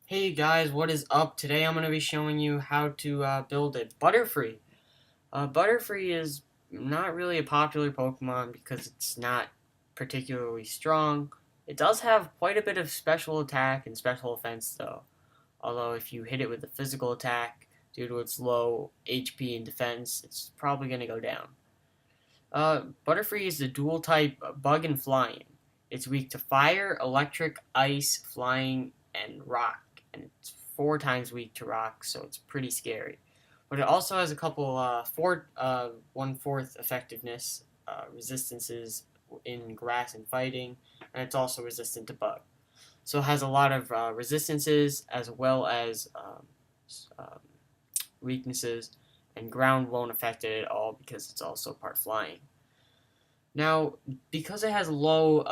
Hey guys, what is up? Today I'm going to be showing you how to build a Butterfree. Butterfree is not really a popular Pokemon because it's not particularly strong. It does have quite a bit of special attack and special defense though, although if you hit it with a physical attack, due to its low HP and defense, it's probably going to go down. Butterfree is a dual type bug and flying. It's weak to fire, electric, ice, flying, and rock. And it's 4 times weak to rock, so it's pretty scary. But it also has a couple 1/4 effectiveness resistances in grass and fighting, and it's also resistant to bug. So it has a lot of resistances as well as um, weaknesses, and ground won't affect it at all because it's also part flying. Now, because it has low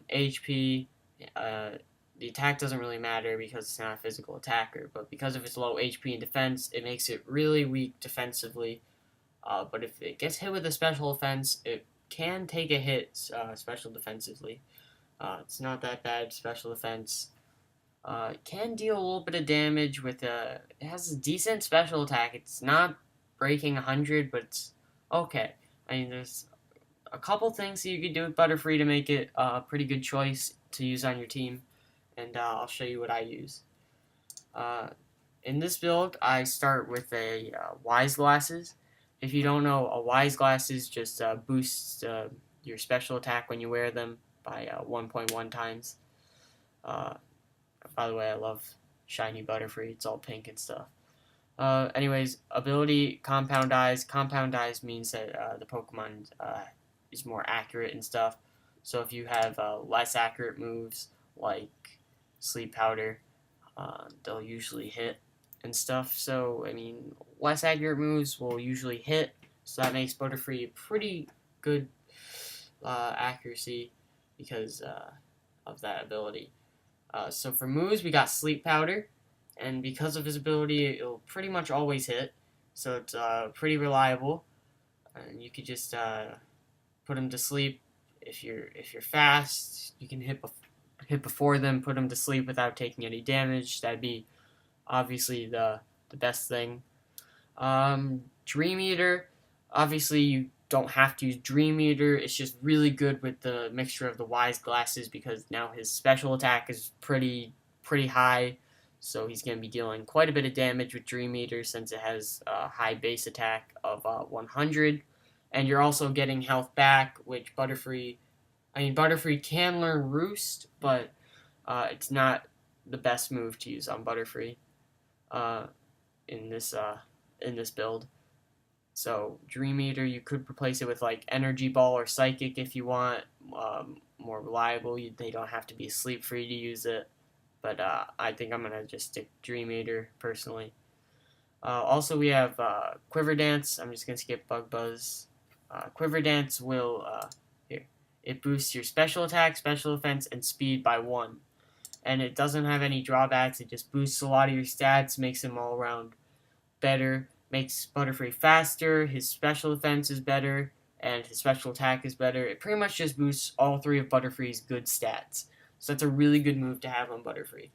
HP, uh, the attack doesn't really matter because it's not a physical attacker. But because of its low HP and defense, it makes it really weak defensively. But if it gets hit with a special offense, it can take a hit special defensively. It's not that bad special defense. It can deal a little bit of damage with it has a decent special attack. It's not breaking 100, but it's okay. I mean, there's a couple things that you could do with Butterfree to make it a pretty good choice to use on your team, and I'll show you what I use. Uh, in this build, I start with a Wise Glasses. If you don't know, a Wise Glasses just boosts your special attack when you wear them by 1.1 times. Uh, by the way, I love shiny Butterfree. It's all pink and stuff. Anyways, ability Compound Eyes. Compound Eyes means that the Pokemon is more accurate and stuff. So if you have less accurate moves like Sleep Powder, they'll usually hit and stuff. So I mean, less accurate moves will usually hit. So that makes Butterfree pretty good accuracy because of that ability. So for moves, we got Sleep Powder, and because of his ability, it'll pretty much always hit. So it's pretty reliable, and you could just put him to sleep. If you're fast, you can hit before them, put him to sleep without taking any damage. That'd be obviously the best thing. Dream Eater, obviously you don't have to use Dream Eater. It's just really good with the mixture of the Wise Glasses because now his special attack is pretty high. So he's going to be dealing quite a bit of damage with Dream Eater since it has a high base attack of 100. And you're also getting health back, which Butterfree can learn Roost, but it's not the best move to use on Butterfree uh, in this build. So Dream Eater, you could replace it with like Energy Ball or Psychic if you want. More reliable. They don't have to be sleep free to use it. But I think I'm gonna just stick Dream Eater personally. Also, we have Quiver Dance. I'm just gonna skip Bug Buzz. Quiver Dance will here. It boosts your special attack, special defense, and speed by 1. And it doesn't have any drawbacks. It just boosts a lot of your stats, makes him all around better, makes Butterfree faster, his special defense is better, and his special attack is better. It pretty much just boosts all 3 of Butterfree's good stats. So that's a really good move to have on Butterfree.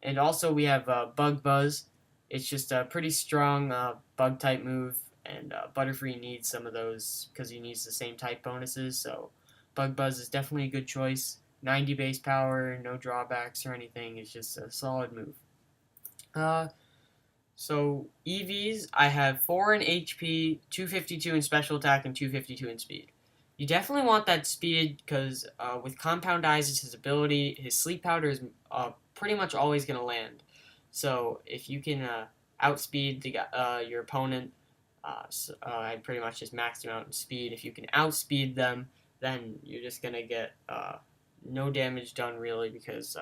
And also we have Bug Buzz. It's just a pretty strong bug type move, and Butterfree needs some of those because he needs the same type bonuses. So Bug Buzz is definitely a good choice. 90 base power, no drawbacks or anything. It's just a solid move. Uh, so EVs, I have 4 in HP, 252 in special attack, and 252 in speed. You definitely want that speed because with Compound Eyes, it's his ability. His Sleep Powder is pretty much always going to land. So if you can outspeed your opponent, I pretty much just maxed him out in speed. If you can outspeed them, then you're just going to get no damage done really because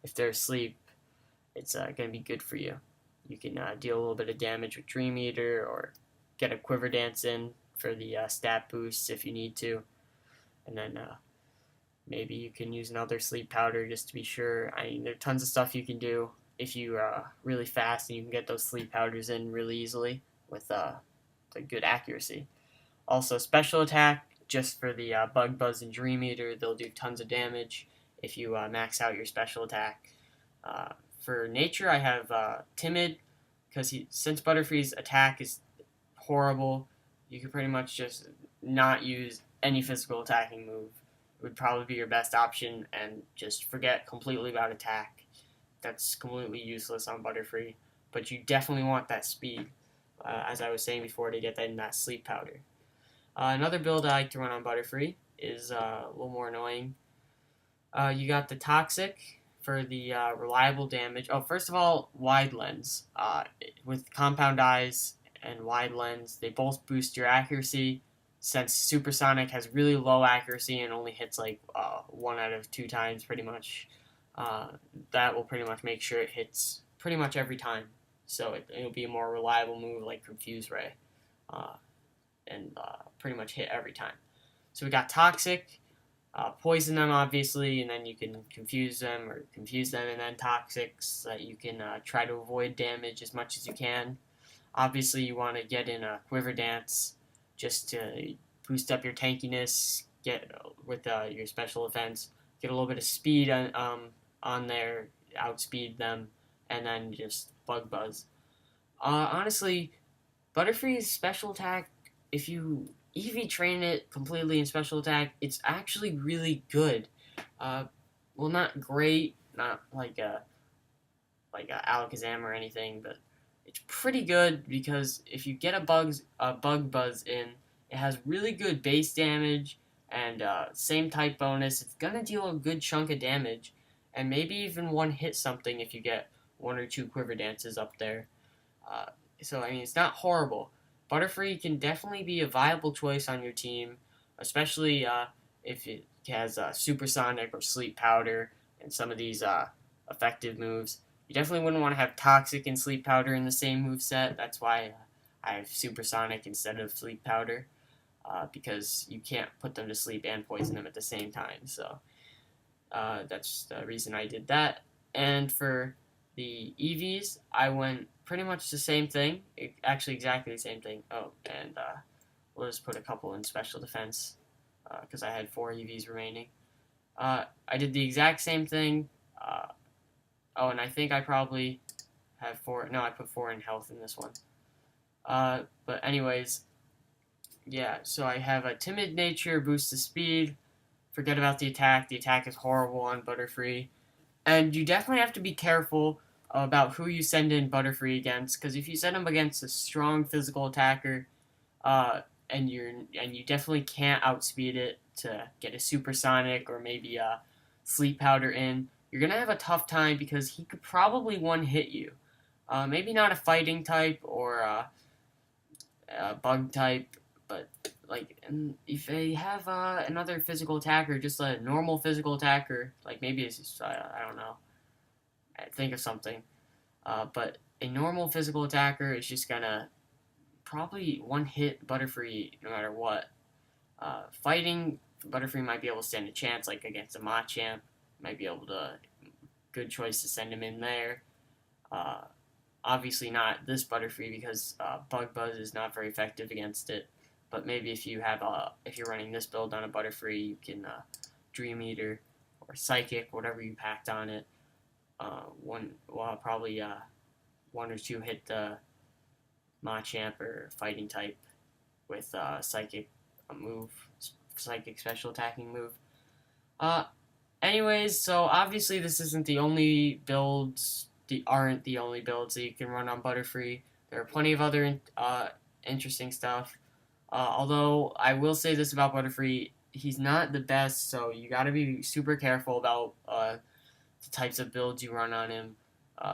if they're asleep, it's going to be good for you. You can deal a little bit of damage with Dream Eater or get a Quiver Dance in for the stat boosts if you need to. And then maybe you can use another Sleep Powder just to be sure. I mean, there are tons of stuff you can do if you're really fast and you can get those Sleep Powders in really easily with the good accuracy. Also, Special Attack, just for the Bug Buzz and Dream Eater, they'll do tons of damage if you max out your Special Attack. For Nature, I have Timid, because since Butterfree's attack is horrible, you can pretty much just not use any physical attacking move. It would probably be your best option, and just forget completely about attack. That's completely useless on Butterfree, but you definitely want that speed, as I was saying before, to get that in that sleep powder. Another build I like to run on Butterfree is a little more annoying. You got the Toxic for the reliable damage. Oh, first of all, Wide Lens. With Compound Eyes and Wide Lens, they both boost your accuracy. Since Supersonic has really low accuracy and only hits like 1 out of 2 times, pretty much, that will pretty much make sure it hits pretty much every time. So it'll be a more reliable move like Confuse Ray, uh, and pretty much hit every time. So we got Toxic. Poison them, obviously, and then you can confuse them or confuse them and then Toxics so that you can try to avoid damage as much as you can. Obviously, you want to get in a Quiver Dance just to boost up your tankiness, get with your special defense, get a little bit of speed on there, outspeed them, and then just Bug Buzz. Honestly, Butterfree's special attack, if you EV train it completely in special attack, it's actually really good. Well, not great, not like a Alakazam or anything, but it's pretty good because if you get a Bug Buzz in, it has really good base damage and same type bonus. It's gonna deal a good chunk of damage, and maybe even one hit something if you get 1 or 2 Quiver Dances up there. Uh, so I mean, it's not horrible. Butterfree can definitely be a viable choice on your team, especially if it has Supersonic or Sleep Powder and some of these effective moves. You definitely wouldn't want to have Toxic and Sleep Powder in the same move set. That's why I have Supersonic instead of Sleep Powder, because you can't put them to sleep and poison them at the same time. So that's the reason I did that. And for the EVs, I went pretty much the same thing. Actually, exactly the same thing. Oh, and we'll just put a couple in special defense because I had 4 EVs remaining. I did the exact same thing. Oh, and I think I probably have 4. No, I put 4 in health in this one. But anyways, yeah. So I have a Timid Nature, boost the speed. Forget about the attack. The attack is horrible on Butterfree. And you definitely have to be careful about who you send in Butterfree against, because if you send him against a strong physical attacker, and you definitely can't outspeed it to get a Supersonic or maybe a Sleep Powder in, you're gonna have a tough time because he could probably one hit you. Maybe not a fighting type or a bug type, but like if they have another physical attacker, just a normal physical attacker, like maybe it's just, I don't know, think of something. But a normal physical attacker is just gonna probably one hit Butterfree no matter what. Fighting, Butterfree might be able to stand a chance, like against a Machamp. Might be able to, good choice to send him in there. Obviously not this Butterfree because Bug Buzz is not very effective against it. But maybe if you're running this build on a Butterfree, you can Dream Eater or Psychic, whatever you packed on it. Probably 1 or 2 hit the Machamp or fighting type with Psychic Psychic special attacking move. Anyways, so obviously this isn't the only builds. Aren't the only builds that you can run on Butterfree. There are plenty of other interesting stuff. Although I will say this about Butterfree, he's not the best, so you got to be super careful about the types of builds you run on him.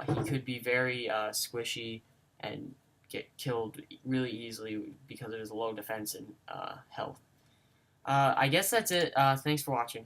He could be very squishy and get killed really easily because of his low defense and health. I guess that's it. Thanks for watching.